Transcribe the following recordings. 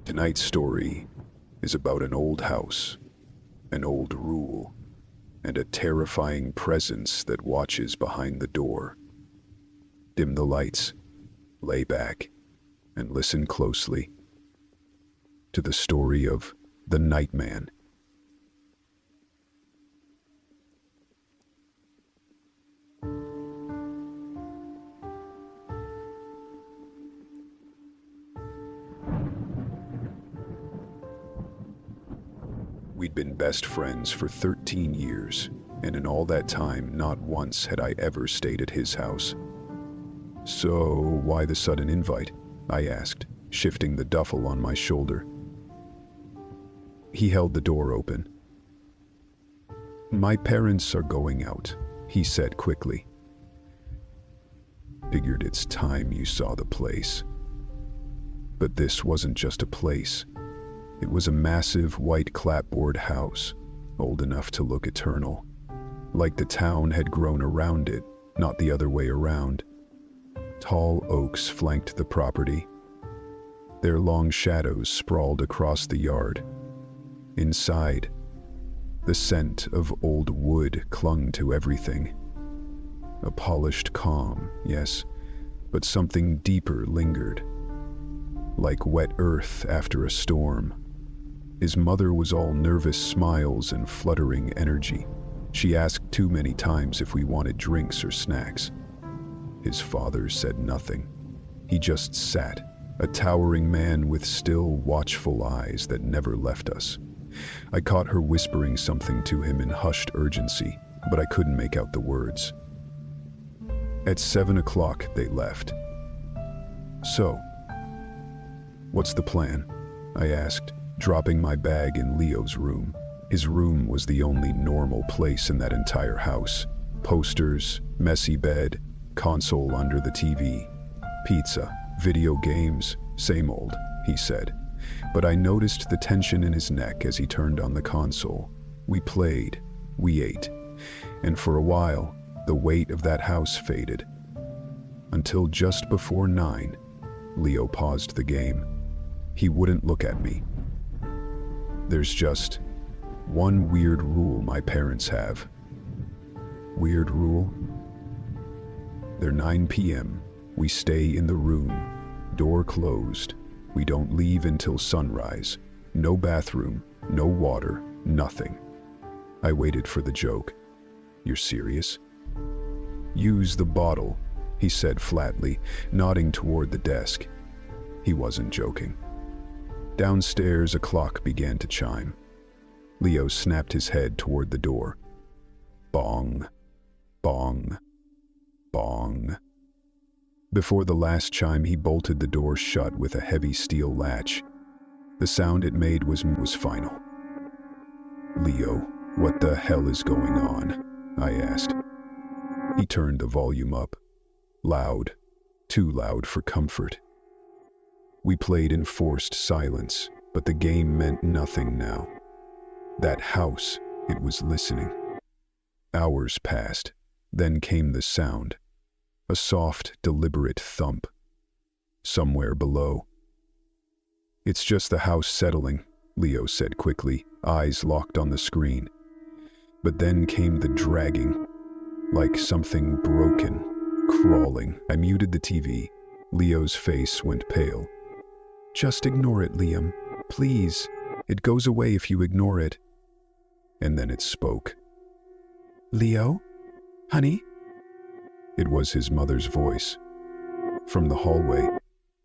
Tonight's story is about an old house, an old rule, and a terrifying presence that watches behind the door. Dim the lights, lay back, and listen closely to the story of the Nightman. We'd been best friends for 13 years, and in all that time, not once had I ever stayed at his house. "So, why the sudden invite?" I asked, shifting the duffel on my shoulder. He held the door open. "My parents are going out," he said quickly. "Figured it's time you saw the place." But this wasn't just a place. It was a massive white clapboard house, old enough to look eternal. Like the town had grown around it, not the other way around. Tall oaks flanked the property. Their long shadows sprawled across the yard. Inside, the scent of old wood clung to everything. A polished calm, yes, but something deeper lingered. Like wet earth after a storm. His mother was all nervous smiles and fluttering energy. She asked too many times if we wanted drinks or snacks. His father said nothing. He just sat, a towering man with still, watchful eyes that never left us. I caught her whispering something to him in hushed urgency, but I couldn't make out the words. At 7 o'clock, they left. "So, what's the plan?" I asked, dropping my bag in Leo's room. His room was the only normal place in that entire house. Posters, messy bed, console under the TV. Pizza, video games, same old, he said. But I noticed the tension in his neck as he turned on the console. We played, we ate, and for a while, the weight of that house faded. Until just before 9, Leo paused the game. He wouldn't look at me. "There's just one weird rule my parents have." "Weird rule?" "They're 9 p.m. We stay in the room, door closed. We don't leave until sunrise. No bathroom, no water, nothing." I waited for the joke. "You're serious?" "Use the bottle," he said flatly, nodding toward the desk. He wasn't joking. Downstairs, a clock began to chime. Leo snapped his head toward the door. Bong, bong, bong. Before the last chime, he bolted the door shut with a heavy steel latch. The sound it made was final. "Leo, what the hell is going on?" I asked. He turned the volume up. Loud, too loud for comfort. We played in forced silence, but the game meant nothing now. That house, it was listening. Hours passed, then came the sound. A soft, deliberate thump. Somewhere below. "It's just the house settling," Leo said quickly, eyes locked on the screen. But then came the dragging, like something broken, crawling. I muted the TV. Leo's face went pale. "Just ignore it, Liam. Please. It goes away if you ignore it." And then it spoke. "Leo? Honey?" It was his mother's voice. From the hallway.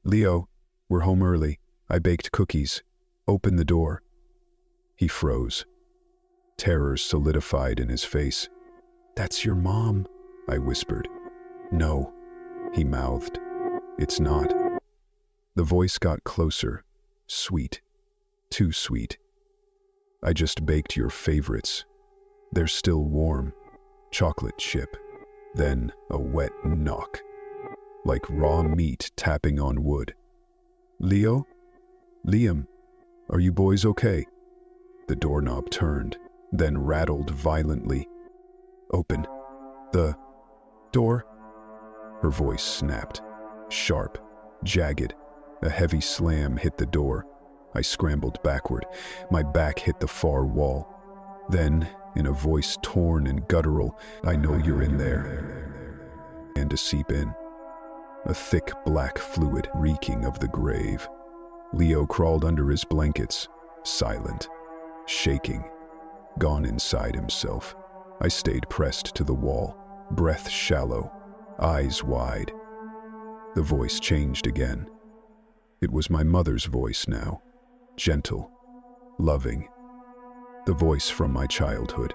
"Leo, we're home early. I baked cookies. Open the door." He froze. Terror solidified in his face. "That's your mom," I whispered. "No," he mouthed. "It's not." The voice got closer, sweet, too sweet. "I just baked your favorites. They're still warm. Chocolate chip." Then a wet knock, like raw meat tapping on wood. "Leo? Liam, are you boys okay?" The doorknob turned, then rattled violently. "Open the door." Her voice snapped, sharp, jagged. A heavy slam hit the door. I scrambled backward. My back hit the far wall. Then, in a voice torn and guttural, "I know you're in there," and to seep in. A thick black fluid reeking of the grave. Leo crawled under his blankets, silent, shaking, gone inside himself. I stayed pressed to the wall, breath shallow, eyes wide. The voice changed again. It was my mother's voice now, gentle, loving. The voice from my childhood.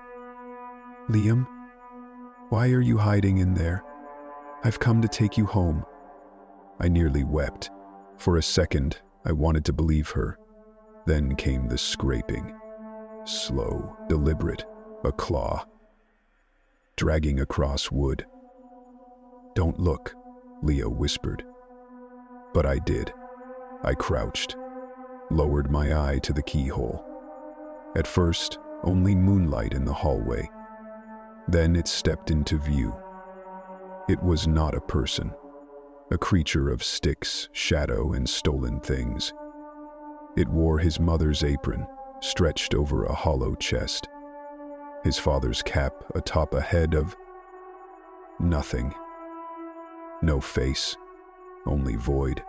"Liam, why are you hiding in there? I've come to take you home." I nearly wept. For a second, I wanted to believe her. Then came the scraping. Slow, deliberate, a claw. Dragging across wood. "Don't look," Leo whispered. But I did. I crouched, lowered my eye to the keyhole. At first, only moonlight in the hallway. Then it stepped into view. It was not a person, a creature of sticks, shadow, and stolen things. It wore his mother's apron, stretched over a hollow chest. His father's cap atop a head of nothing. No face, only void.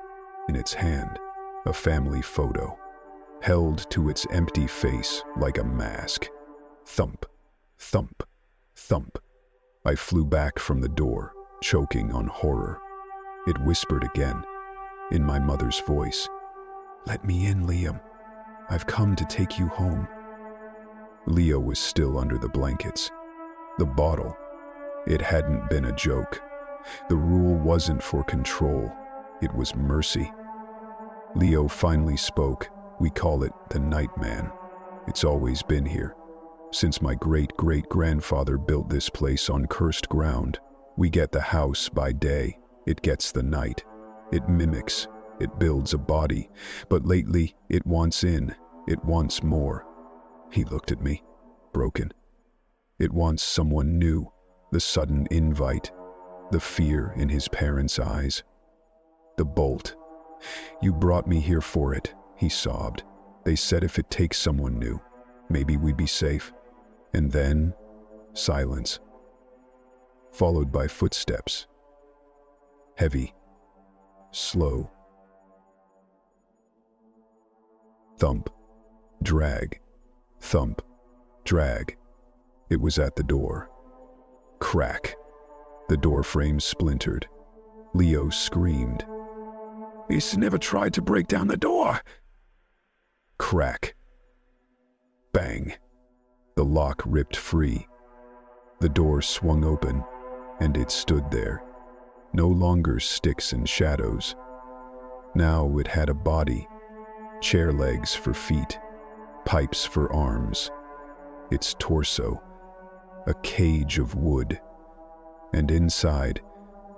In its hand, a family photo, held to its empty face like a mask. Thump, thump, thump. I flew back from the door, choking on horror. It whispered again, in my mother's voice, "Let me in, Liam. I've come to take you home." Leo was still under the blankets. The bottle. It hadn't been a joke. The rule wasn't for control. It was mercy. Leo finally spoke. "We call it the Nightman. It's always been here. Since my great-great-grandfather built this place on cursed ground. We get the house by day. It gets the night. It mimics. It builds a body. But lately, it wants in. It wants more." He looked at me, broken. "It wants someone new." The sudden invite. The fear in his parents' eyes. The bolt. "You brought me here for it," he sobbed. "They said if it takes someone new, maybe we'd be safe." And then, silence. Followed by footsteps. Heavy. Slow. Thump. Drag. Thump. Drag. It was at the door. Crack. The door frame splintered. Leo screamed. "He's never tried to break down the door!" Crack. Bang. The lock ripped free. The door swung open, and it stood there. No longer sticks and shadows. Now it had a body. Chair legs for feet. Pipes for arms. Its torso. A cage of wood. And inside,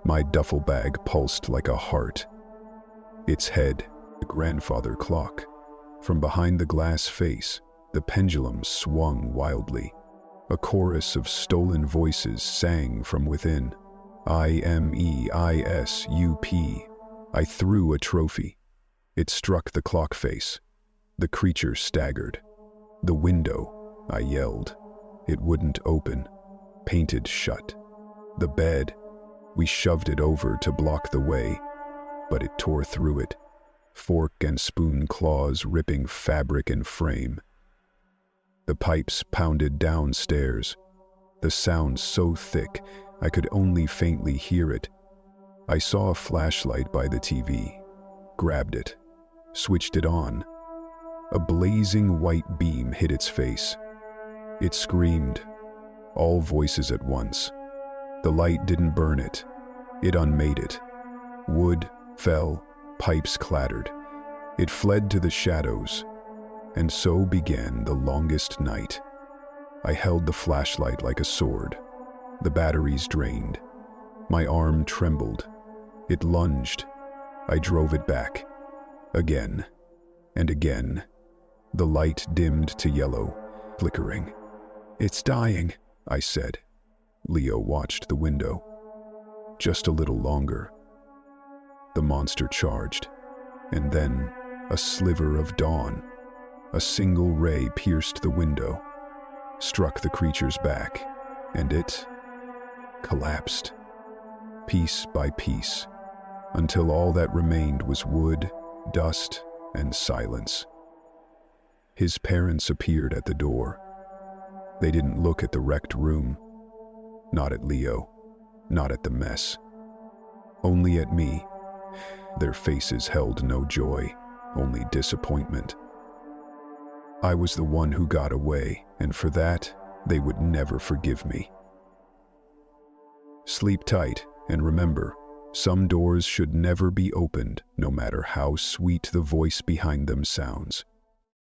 my duffel bag pulsed like a heart. Its head, the grandfather clock. From behind the glass face, the pendulum swung wildly. A chorus of stolen voices sang from within. IMEISUP. I threw a trophy. It struck the clock face. The creature staggered. "The window," I yelled. It wouldn't open. Painted shut. The bed. We shoved it over to block the way, but it tore through it. Fork and spoon claws ripping fabric and frame. The pipes pounded downstairs. The sound so thick I could only faintly hear it. I saw a flashlight by the TV. Grabbed it. Switched it on. A blazing white beam hit its face. It screamed. All voices at once. The light didn't burn it. It unmade it. Wood fell, pipes clattered. It fled to the shadows. And so began the longest night. I held the flashlight like a sword. The batteries drained. My arm trembled. It lunged. I drove it back. Again. And again. The light dimmed to yellow, flickering. "It's dying," I said. Leo watched the window. Just a little longer. The monster charged, and then A sliver of dawn, a single ray pierced the window, struck the creature's back, and it collapsed, piece by piece, until all that remained was wood, dust, and silence. His parents appeared at the door. They didn't look at the wrecked room, not at Leo, not at the mess. Only at me. Their faces held no joy, only disappointment. I was the one who got away, and for that, they would never forgive me. Sleep tight, and remember, some doors should never be opened, no matter how sweet the voice behind them sounds.